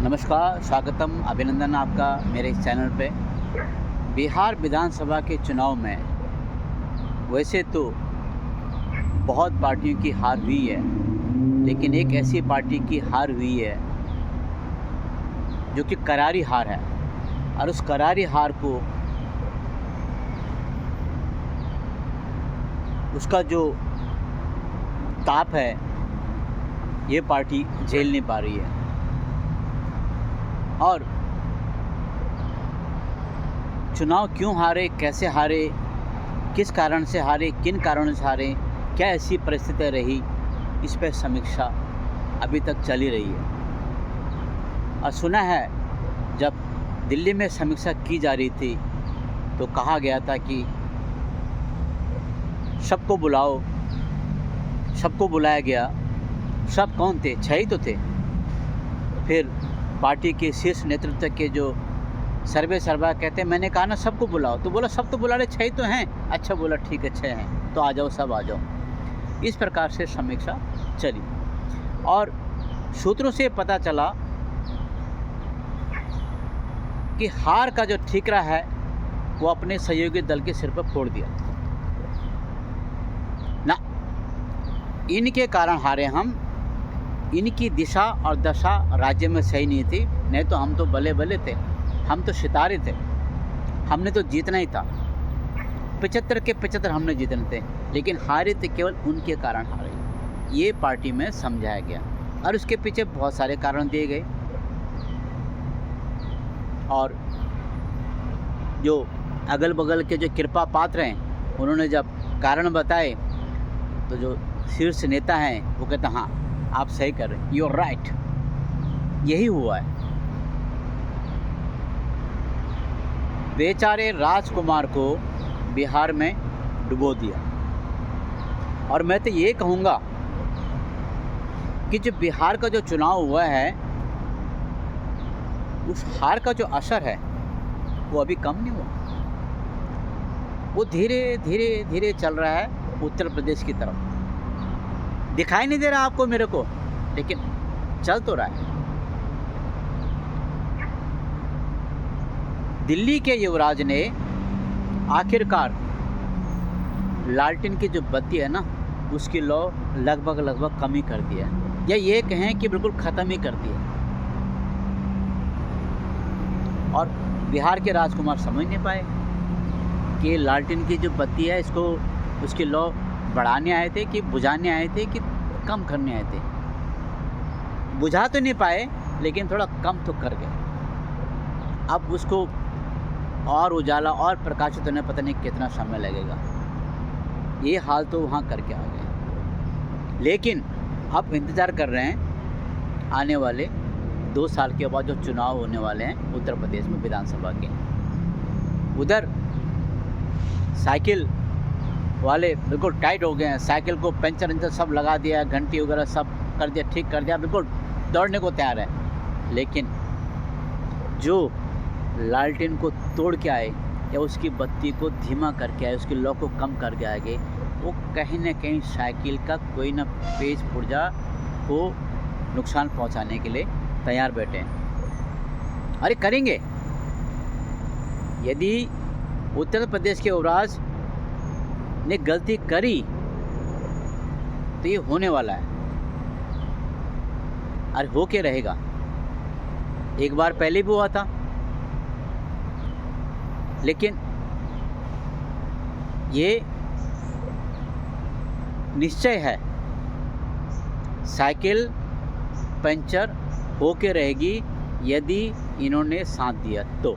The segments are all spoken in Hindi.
नमस्कार, स्वागतम, अभिनंदन आपका मेरे इस चैनल पे। बिहार विधानसभा के चुनाव में वैसे तो बहुत पार्टियों की हार हुई है, लेकिन एक ऐसी पार्टी की हार हुई है जो कि करारी हार है। और उस करारी हार को उसका जो ताप है, ये पार्टी झेल नहीं पा रही है। और चुनाव क्यों हारे, कैसे हारे, किस कारण से हारे, किन कारणों से हारे, क्या ऐसी परिस्थितियाँ रही, इस पर समीक्षा अभी तक चली रही है। और सुना है जब दिल्ली में समीक्षा की जा रही थी तो कहा गया था कि सबको बुलाओ, सबको बुलाया गया। सब कौन थे? 6 ही तो थे। फिर पार्टी के शीर्ष नेतृत्व के जो सर्वा कहते हैं, मैंने कहा ना सबको बुलाओ, तो बोला सब तो बुला रहे, 6 ही तो हैं। अच्छा, बोला ठीक है 6 हैं तो आ जाओ, सब आ जाओ। इस प्रकार से समीक्षा चली और सूत्रों से पता चला कि हार का जो ठीकरा है वो अपने सहयोगी दल के सिर पर फोड़ दिया ना। इनके कारण हारे हम, इनकी दिशा और दशा राज्य में सही नहीं थी। नहीं तो हम तो भले भले थे, हम तो सितारे थे, हमने तो जीतना ही था। 75 के 75 हमने जीतने थे, लेकिन हारे थे केवल उनके कारण हारे। ये पार्टी में समझाया गया और उसके पीछे बहुत सारे कारण दिए गए। और जो अगल बगल के जो कृपा पात्र हैं, उन्होंने जब कारण बताए तो जो शीर्ष नेता हैं वो कहते हैं हाँ आप सही कर रहे हैं, यू आर राइट। यही हुआ है। बेचारे राजकुमार को बिहार में डुबो दिया। और मैं तो ये कहूँगा कि जो बिहार का जो चुनाव हुआ है, उस हार का जो असर है वो अभी कम नहीं हुआ। वो धीरे धीरे धीरे चल रहा है उत्तर प्रदेश की तरफ। दिखाई नहीं दे रहा आपको, मेरे को, लेकिन चल तो रहा है। दिल्ली के युवराज ने आखिरकार लालटेन की जो बत्ती है ना, उसकी लौ लगभग कम ही कर दिया, या ये कहें कि बिल्कुल ख़त्म ही कर दिया। और बिहार के राजकुमार समझ नहीं पाए कि लालटेन की जो बत्ती है, इसको उसकी लौ बढ़ाने आए थे कि बुझाने आए थे कि कम करने आए थे। बुझा तो नहीं पाए, लेकिन थोड़ा कम तो कर गए। अब उसको और उजाला और प्रकाशित होने पता नहीं कितना समय लगेगा। ये हाल तो वहाँ करके आ गए। लेकिन अब इंतज़ार कर रहे हैं आने वाले 2 साल के बाद जो चुनाव होने वाले हैं उत्तर प्रदेश में विधानसभा के। उधर साइकिल वाले बिल्कुल टाइट हो गए हैं, साइकिल को पंचर सब लगा दिया, घंटी वगैरह सब कर दिया, ठीक कर दिया, बिल्कुल दौड़ने को तैयार है। लेकिन जो लालटेन को तोड़ के आए या उसकी बत्ती को धीमा करके आए, उसकी लौ को कम करके आए, वो कहीं ना कहीं साइकिल का कोई ना पेच पुर्जा को नुकसान पहुंचाने के लिए तैयार बैठे हैं। अरे करेंगे। यदि उत्तर प्रदेश के युवराज ने गलती करी तो ये होने वाला है और होके रहेगा। एक बार पहले भी हुआ था, लेकिन ये निश्चय है साइकिल पंचर होके रहेगी यदि इन्होंने साथ दिया तो।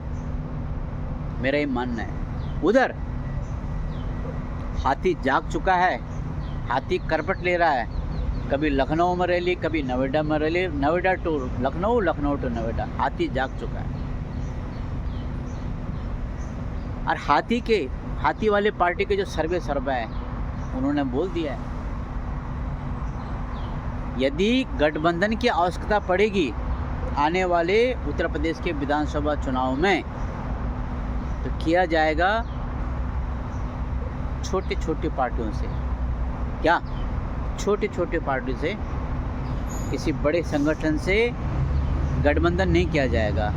मेरा ये मानना है। उधर हाथी जाग चुका है, हाथी करवट ले रहा है। कभी लखनऊ में रैली, कभी नोएडा में rally, Noida to Lucknow, Lucknow to Noida. हाथी जाग चुका है। और हाथी वाले पार्टी के जो सर्वे हैं, उन्होंने बोल दिया है यदि गठबंधन की आवश्यकता पड़ेगी आने वाले उत्तर प्रदेश के विधानसभा चुनाव में, तो किया जाएगा छोटी छोटी पार्टियों से। क्या? छोटी छोटी पार्टी से, किसी बड़े संगठन से गठबंधन नहीं किया जाएगा।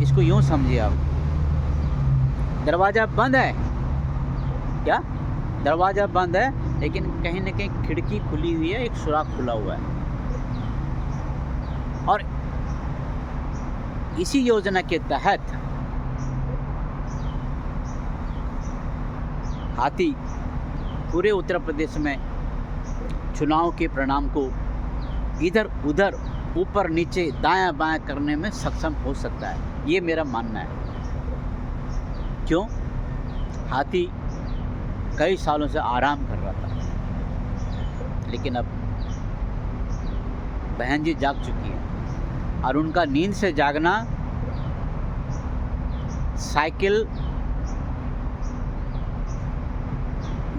इसको यूँ समझिए आप, दरवाज़ा बंद है क्या? दरवाज़ा बंद है, लेकिन कहीं न कहीं खिड़की खुली हुई है, एक सुराख खुला हुआ है। और इसी योजना के तहत हाथी पूरे उत्तर प्रदेश में चुनाव के परिणाम को इधर उधर, ऊपर नीचे, दायां बायां करने में सक्षम हो सकता है, ये मेरा मानना है। क्यों? हाथी कई सालों से आराम कर रहा था, लेकिन अब बहन जी जाग चुकी है, और उनका नींद से जागना साइकिल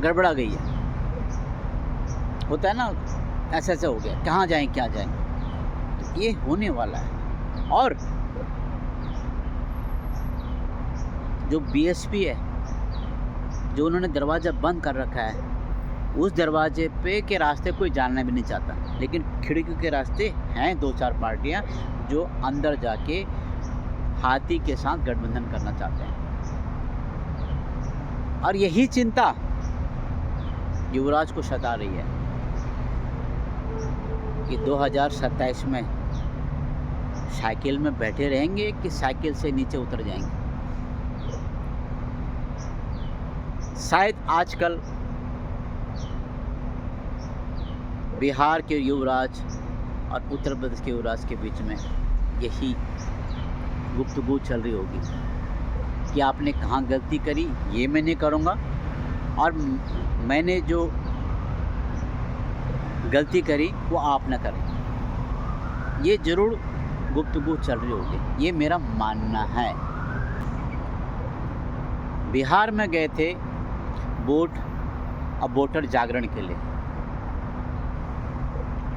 गड़बड़ा गई है। होता है ना, ऐसे ऐसे हो गया, कहाँ जाएं क्या जाएं, तो ये होने वाला है। और जो बीएसपी है, जो उन्होंने दरवाज़ा बंद कर रखा है, उस दरवाजे पे के रास्ते कोई जानना भी नहीं चाहता, लेकिन खिड़की के रास्ते हैं 2-4 पार्टियां जो अंदर जाके हाथी के साथ गठबंधन करना चाहते हैं। और यही चिंता युवराज को सता रही है कि 2027 में साइकिल में बैठे रहेंगे कि साइकिल से नीचे उतर जाएंगे। शायद आजकल बिहार के युवराज और उत्तर प्रदेश के युवराज के बीच में यही गुफ्तगू चल रही होगी कि आपने कहाँ गलती करी, ये मैं नहीं करूँगा, और मैंने जो गलती करी वो आप न करें। ये ज़रूर गुफ्तगू चल रही होगी, ये मेरा मानना है। बिहार में गए थे वोट और वोटर जागरण के लिए,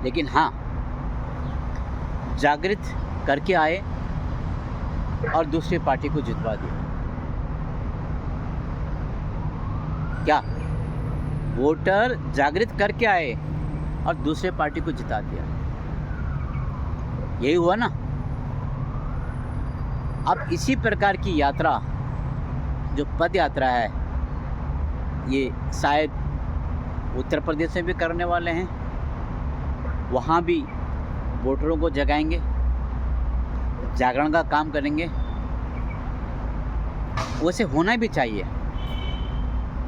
लेकिन हाँ, जागृत करके आए और दूसरी पार्टी को जितवा दिया। क्या? वोटर जागृत करके आए और दूसरे पार्टी को जिता दिया, यही हुआ ना। अब इसी प्रकार की यात्रा, जो पद यात्रा है, ये शायद उत्तर प्रदेश में भी करने वाले हैं। वहाँ भी वोटरों को जगाएंगे, जागरण का काम करेंगे। वैसे होना भी चाहिए,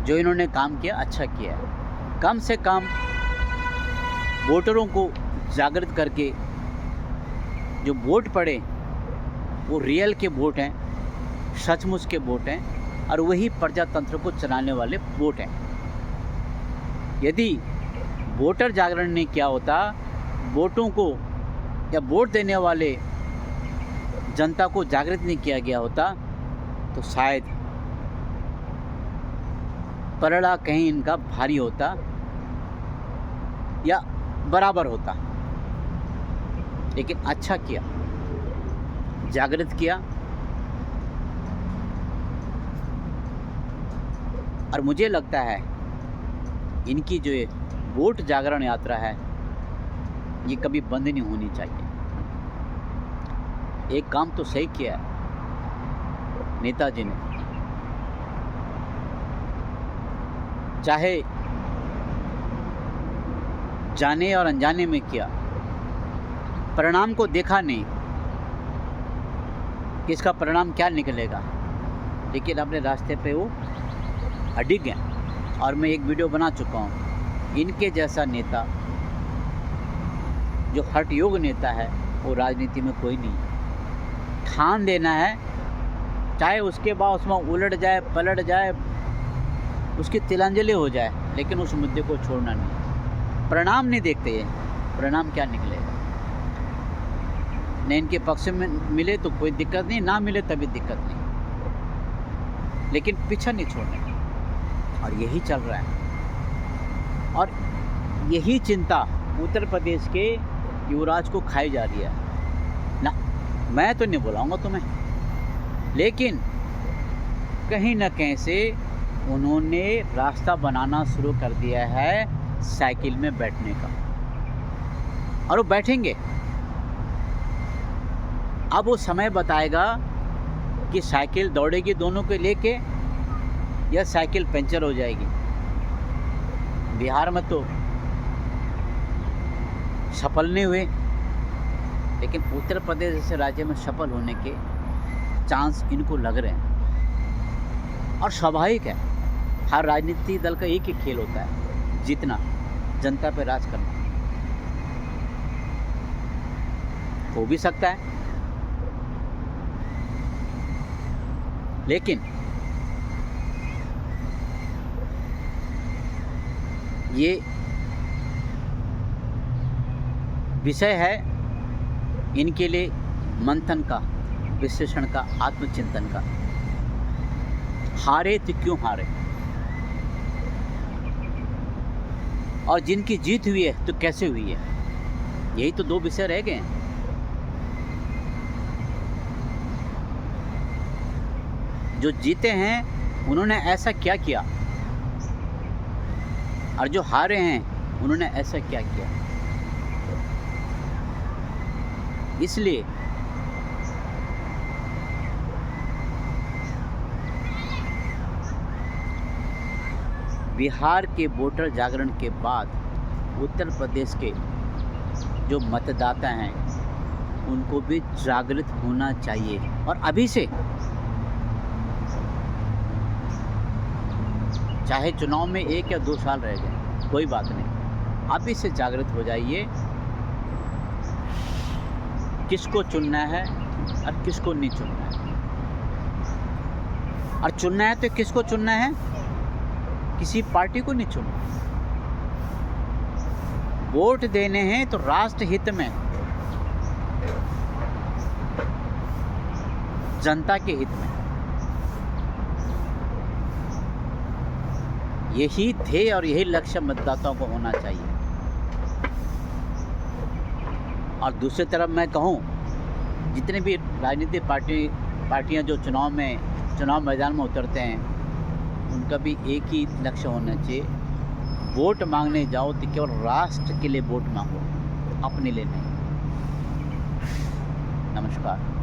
जो इन्होंने काम किया अच्छा किया है। कम से कम वोटरों को जागृत करके जो वोट पड़े वो रियल के वोट हैं, सचमुच के वोट हैं, और वही प्रजातंत्र को चलाने वाले वोट हैं। यदि वोटर जागरण नहीं किया होता, वोटों को या वोट देने वाले जनता को जागृत नहीं किया गया होता, तो शायद पलड़ा कहीं इनका भारी होता या बराबर होता। लेकिन अच्छा किया, जागृत किया। और मुझे लगता है इनकी जो ये वोट जागरण यात्रा है, ये कभी बंद नहीं होनी चाहिए। एक काम तो सही किया है नेताजी ने, चाहे जाने और अनजाने में किया, परिणाम को देखा नहीं कि इसका परिणाम क्या निकलेगा, लेकिन अपने रास्ते पे वो अडिग हैं। और मैं एक वीडियो बना चुका हूँ, इनके जैसा नेता, जो हठ योग नेता है, वो राजनीति में कोई नहीं। ठान देना है, चाहे उसके बाद उसमें उलट जाए, पलट जाए, उसकी तिलांजलि हो जाए, लेकिन उस मुद्दे को छोड़ना नहीं। परिणाम नहीं देखते ये, परिणाम क्या निकलेगा। न इनके पक्ष में मिले तो कोई दिक्कत नहीं, ना मिले तभी दिक्कत नहीं, लेकिन पीछा नहीं छोड़ना। और यही चल रहा है, और यही चिंता उत्तर प्रदेश के युवराज को खाई जा रही है ना। मैं तो नहीं बुलाऊंगा तुम्हें, लेकिन कहीं ना कहीं से उन्होंने रास्ता बनाना शुरू कर दिया है साइकिल में बैठने का, और वो बैठेंगे। अब वो समय बताएगा कि साइकिल दौड़ेगी दोनों को लेके या साइकिल पंचर हो जाएगी। बिहार में तो सफल नहीं हुए, लेकिन उत्तर प्रदेश जैसे राज्य में सफल होने के चांस इनको लग रहे हैं। और स्वाभाविक है, हर राजनीतिक दल का एक ही खेल होता है, जीतना, जनता पे राज करना। हो भी सकता है, लेकिन ये विषय है इनके लिए मंथन का, विश्लेषण का, आत्मचिंतन का। हारे तो क्यों हारे, और जिनकी जीत हुई है तो कैसे हुई है, यही तो दो विषय रह गए हैं। जो जीते हैं उन्होंने ऐसा क्या किया, और जो हारे हैं उन्होंने ऐसा क्या किया। इसलिए बिहार के वोटर जागरण के बाद उत्तर प्रदेश के जो मतदाता हैं उनको भी जागृत होना चाहिए। और अभी से, चाहे चुनाव में 1 या 2 साल रह गए, कोई बात नहीं, अभी से जागृत हो जाइए किसको चुनना है और किसको नहीं चुनना है। और चुनना है तो किसको चुनना है, किसी पार्टी को नहीं चुनना। वोट देने हैं तो राष्ट्र हित में, जनता के हित में। यही ध्येय और यही लक्ष्य मतदाताओं को होना चाहिए। और दूसरी तरफ मैं कहूँ, जितने भी राजनीतिक पार्टियां जो चुनाव मैदान में उतरते हैं, उनका भी एक ही लक्ष्य होना चाहिए, वोट मांगने जाओ तो केवल राष्ट्र के लिए वोट मांगो, अपने लिए नहीं। नमस्कार।